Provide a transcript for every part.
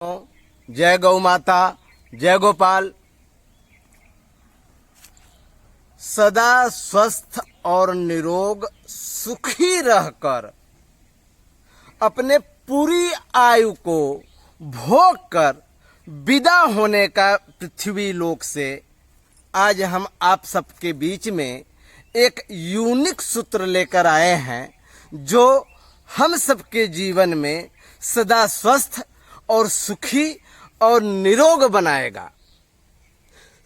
जय गौ माता, जय गोपाल। सदा स्वस्थ और निरोग सुखी रहकर अपने पूरी आयु को भोग कर विदा होने का पृथ्वी लोक से आज हम आप सबके बीच में एक यूनिक सूत्र लेकर आए हैं जो हम सबके जीवन में सदा स्वस्थ और सुखी और निरोग बनाएगा।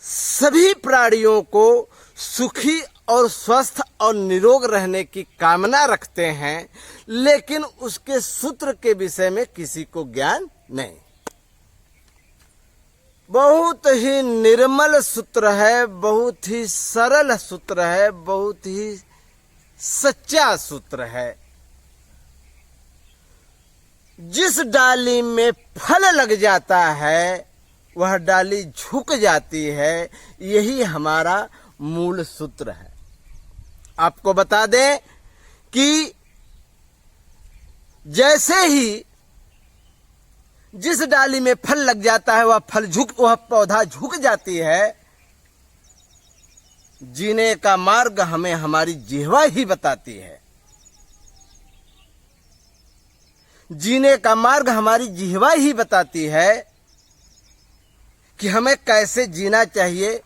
सभी प्राणियों को सुखी और स्वस्थ और निरोग रहने की कामना रखते हैं, लेकिन उसके सूत्र के विषय में किसी को ज्ञान नहीं। बहुत ही निर्मल सूत्र है, बहुत ही सरल सूत्र है, बहुत ही सच्चा सूत्र है। जिस डाली में फल लग जाता है वह डाली झुक जाती है, यही हमारा मूल सूत्र है। आपको बता दें कि जैसे ही जिस डाली में फल लग जाता है वह पौधा झुक जाती है। जीने का मार्ग हमें हमारी जिह्वा ही बताती है। जीने का मार्ग हमारी जिह्वा ही बताती है कि हमें कैसे जीना चाहिए।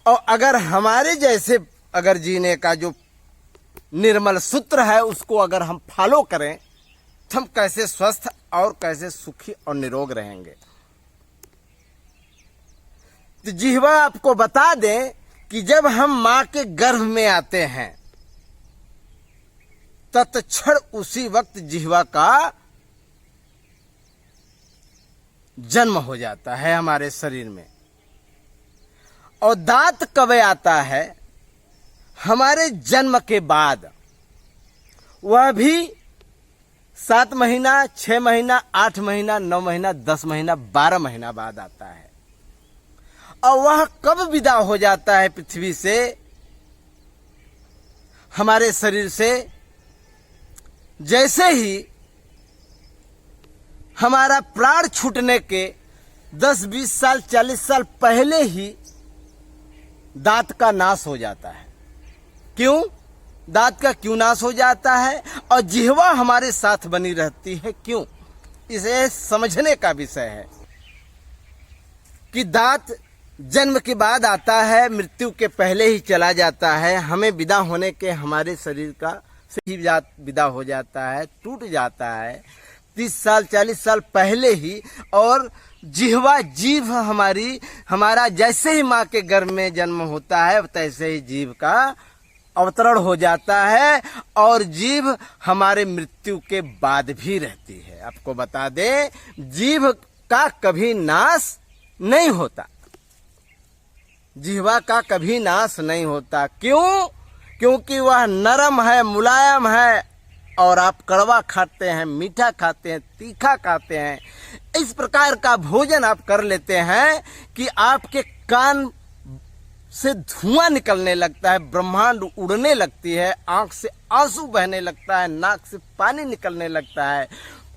और अगर हमारे जैसे अगर जीने का जो निर्मल सूत्र है उसको अगर हम फॉलो करें तो हम कैसे स्वस्थ और कैसे सुखी और निरोग रहेंगे। तो जिह्वा आपको बता दें कि जब हम मां के गर्भ में आते हैं तत्क्षण उसी वक्त जिह्वा का जन्म हो जाता है हमारे शरीर में। और दांत कब आता है? हमारे जन्म के बाद। वह भी 7 महीना, 6 महीना, 8 महीना, 9 महीना, 10 महीना, 12 महीना बाद आता है। और वह कब विदा हो जाता है पृथ्वी से, हमारे शरीर से? जैसे ही हमारा प्राण छूटने के 10, 20 साल, 40 साल पहले ही दांत का नाश हो जाता है। क्यों? दांत का क्यों नाश हो जाता है और जिह्वा हमारे साथ बनी रहती है, क्यों? इसे समझने का विषय है कि दांत जन्म के बाद आता है, मृत्यु के पहले ही चला जाता है। हमें विदा होने के हमारे शरीर का से ही विदा हो जाता है, टूट जाता है 30 साल 40 साल पहले ही। और जिह्वा जीभ हमारा जैसे ही माँ के गर्भ में जन्म होता है तैसे ही जीभ का अवतरण हो जाता है और जीभ हमारे मृत्यु के बाद भी रहती है। आपको बता दें जीभ का कभी नाश नहीं होता, जिह्वा का कभी नाश नहीं होता। क्यों? क्योंकि वह नरम है, मुलायम है। और आप कड़वा खाते हैं, मीठा खाते हैं, तीखा खाते हैं, इस प्रकार का भोजन आप कर लेते हैं कि आपके कान से धुआं निकलने लगता है, ब्रह्मांड उड़ने लगती है, आंख से आंसू बहने लगता है, नाक से पानी निकलने लगता है,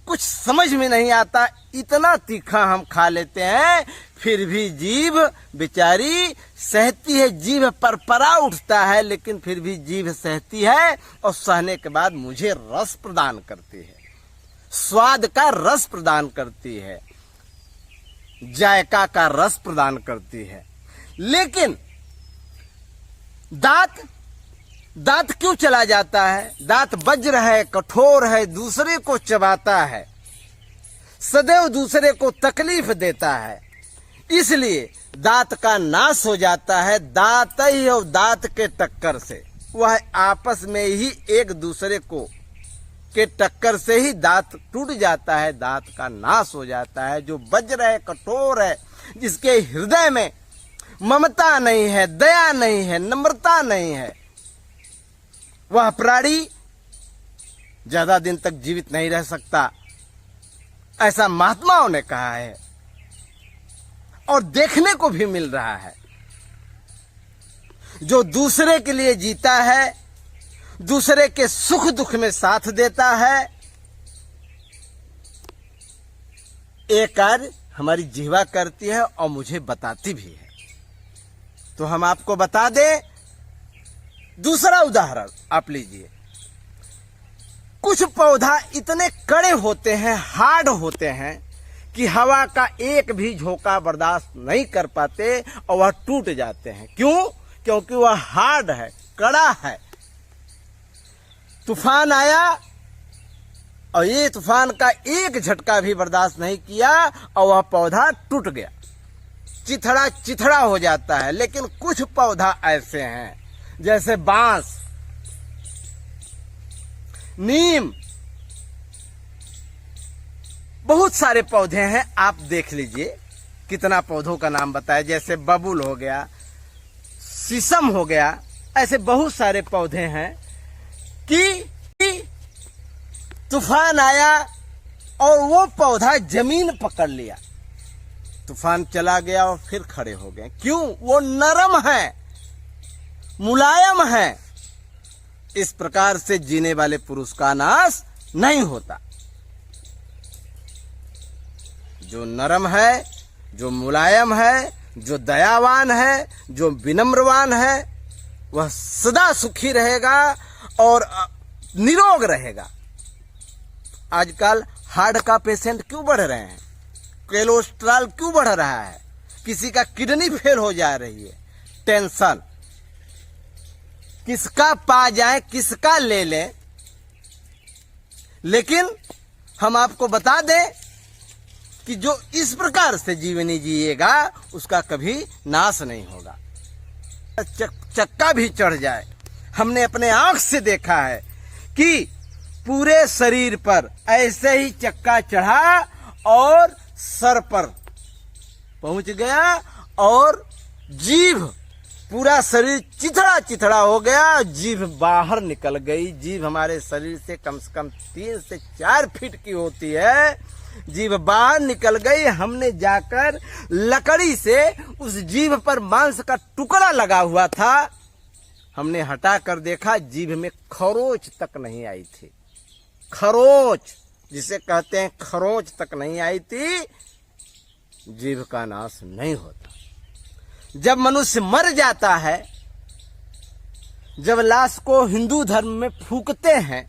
कुछ समझ में नहीं आता। इतना तीखा हम खा लेते हैं, फिर भी जीभ बेचारी सहती है। जीभ परपरा उठता है लेकिन फिर भी जीभ सहती है और सहने के बाद मुझे रस प्रदान करती है, स्वाद का रस प्रदान करती है, जायका का रस प्रदान करती है। लेकिन दांत क्यों चला जाता है? दांत वज्र है, कठोर है, दूसरे को चबाता है, सदैव दूसरे को तकलीफ देता है, इसलिए दांत का नाश हो जाता है। दांत ही और दांत के टक्कर से वह आपस में ही एक दूसरे को के टक्कर से ही दांत टूट जाता है, दांत का नाश हो जाता है। जो वज्र है, कठोर है, जिसके हृदय में ममता नहीं है, दया नहीं है, नम्रता नहीं है, वह प्राणी ज्यादा दिन तक जीवित नहीं रह सकता, ऐसा महात्माओं ने कहा है और देखने को भी मिल रहा है। जो दूसरे के लिए जीता है, दूसरे के सुख दुख में साथ देता है, ये कार्य हमारी जिह्वा करती है और मुझे बताती भी है। तो हम आपको बता दें, दूसरा उदाहरण आप लीजिए। कुछ पौधा इतने कड़े होते हैं, हार्ड होते हैं कि हवा का एक भी झोंका बर्दाश्त नहीं कर पाते और वह टूट जाते हैं। क्यों? क्योंकि वह हार्ड है, कड़ा है। तूफान आया और ये तूफान का एक झटका भी बर्दाश्त नहीं किया और वह पौधा टूट गया, चिथड़ा चिथड़ा हो जाता है। लेकिन कुछ पौधा ऐसे हैं, जैसे बांस, नीम, बहुत सारे पौधे हैं। आप देख लीजिए कितना पौधों का नाम बताया, जैसे बबूल हो गया, शीशम हो गया, ऐसे बहुत सारे पौधे हैं कि तूफान आया और वो पौधा जमीन पकड़ लिया, तूफान चला गया और फिर खड़े हो गए। क्यों? वो नरम है, मुलायम है। इस प्रकार से जीने वाले पुरुष का नाश नहीं होता। जो नरम है, जो मुलायम है, जो दयावान है, जो विनम्रवान है, वह सदा सुखी रहेगा और निरोग रहेगा। आजकल हार्ट का पेशेंट क्यों बढ़ रहे हैं? कोलेस्ट्रॉल क्यों बढ़ रहा है? किसी का किडनी फेल हो जा रही है। टेंशन, किसका पा जाए, किसका ले लें। लेकिन हम आपको बता दें कि जो इस प्रकार से जीवनी जिएगा उसका कभी नाश नहीं होगा। चक्का भी चढ़ जाए, हमने अपने आंख से देखा है कि पूरे शरीर पर ऐसे ही चक्का चढ़ा और सर पर पहुंच गया और जीभ, पूरा शरीर चिथड़ा चिथड़ा हो गया, जीभ बाहर निकल गई। जीभ हमारे शरीर से कम 3 से 4 फीट की होती है। जीभ बाहर निकल गई। हमने जाकर लकड़ी से उस जीभ पर मांस का टुकड़ा लगा हुआ था, हमने हटा कर देखा, जीभ में खरोच तक नहीं आई थी। खरोच जिसे कहते हैं, खरोच तक नहीं आई थी। जीभ का नाश नहीं होता। जब मनुष्य मर जाता है, जब लाश को हिंदू धर्म में फूकते हैं,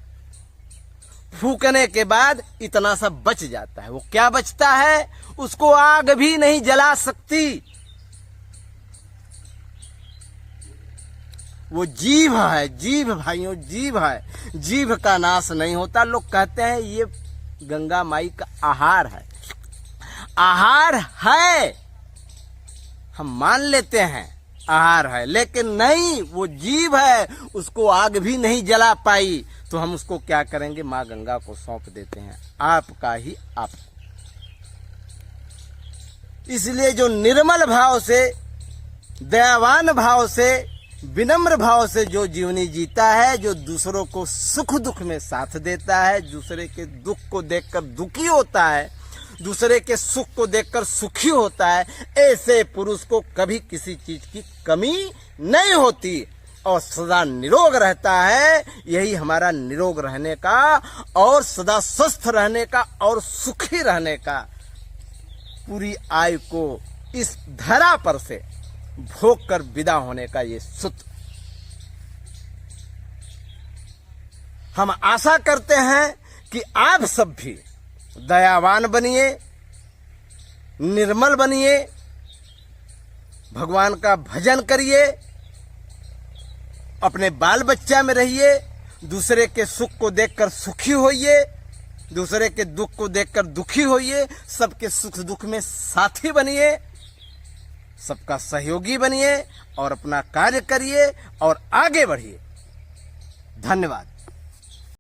फूकने के बाद इतना सा बच जाता है। वो क्या बचता है? उसको आग भी नहीं जला सकती। वो जीभ है, जीभ भाइयों, जीभ है। जीभ का नाश नहीं होता। लोग कहते हैं ये गंगा माई का आहार है। आहार है, हम मान लेते हैं आहार है, लेकिन नहीं, वो जीव है, उसको आग भी नहीं जला पाई। तो हम उसको क्या करेंगे? माँ गंगा को सौंप देते हैं, आपका ही आपको। इसलिए जो निर्मल भाव से, दयावान भाव से, विनम्र भाव से जो जीवनी जीता है, जो दूसरों को सुख दुख में साथ देता है, दूसरे के दुख को देखकर दुखी होता है, दूसरे के सुख को देखकर सुखी होता है, ऐसे पुरुष को कभी किसी चीज की कमी नहीं होती और सदा निरोग रहता है। यही हमारा निरोग रहने का और सदा स्वस्थ रहने का और सुखी रहने का, पूरी आयु को इस धरा पर से भोग कर विदा होने का ये सूत्र। हम आशा करते हैं कि आप सब भी दयावान बनिए, निर्मल बनिए, भगवान का भजन करिए, अपने बाल बच्चा में रहिए, दूसरे के सुख को देखकर सुखी होइए, दूसरे के दुख को देखकर दुखी होइए, सबके सुख दुख में साथी बनिए, सबका सहयोगी बनिए और अपना कार्य करिए और आगे बढ़िए। धन्यवाद।